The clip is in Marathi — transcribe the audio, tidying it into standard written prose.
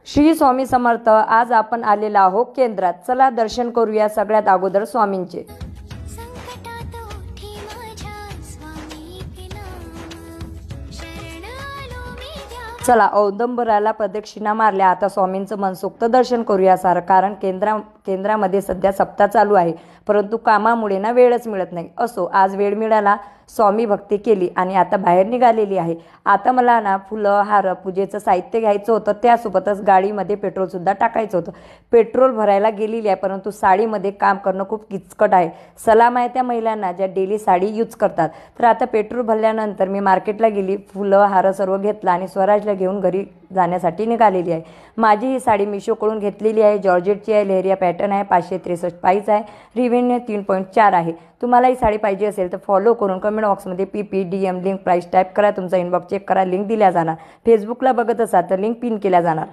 श्री स्वामी समर्थ. आज आपण आलेलो आहोत केंद्रात. चला दर्शन करूया सगळ्यात अगोदर स्वामींचे. संकटात ओठी माझ्या स्वामी के नाम शरण आलो मी ध्यान. चला औदंबराला प्रदक्षिणा मारल्या. आता स्वामींचं मनसोक्त दर्शन करूया सारं. कारण केंद्रामध्ये सध्या सप्ताह चालू आहे, परंतु कामामुळे ना वेळच मिळत नाही. असो, आज वेळ मिळाला, स्वामी भक्ती केली आणि आता बाहेर निघालेली आहे. आता मला ना फुलं, हार, पूजेचं साहित्य घ्यायचं होतं. त्यासोबतच गाडीमध्ये पेट्रोलसुद्धा टाकायचं होतं. पेट्रोल भरायला गेलेली आहे, परंतु साडीमध्ये काम करणं खूप किचकट आहे. सलाम आहे त्या महिलांना ज्या डेली साडी यूज करतात. तर आता पेट्रोल भरल्यानंतर मी मार्केटला गेली, फुलं, हार सर्व घेतलं आणि स्वराजला घेऊन घरी जाण्यासाठी निघालेली आहे. माझी ही साडी मिशोकडून घेतलेली आहे. जॉर्जेटची आहे, लेहरिया पॅटर्न आहे, 563 प्राईस आहे, रिव्हेन्यू 3.4 आहे. तुम्हाला ही साडी पाहिजे असेल तर फॉलो करून कमेंट बॉक्समध्ये PPDM लिंक प्राईस टाईप करा. तुमचा इनबॉक्स चेक करा, लिंक दिल्या जाणार. फेसबुकला बघत असाल तर लिंक पिन केल्या जाणार.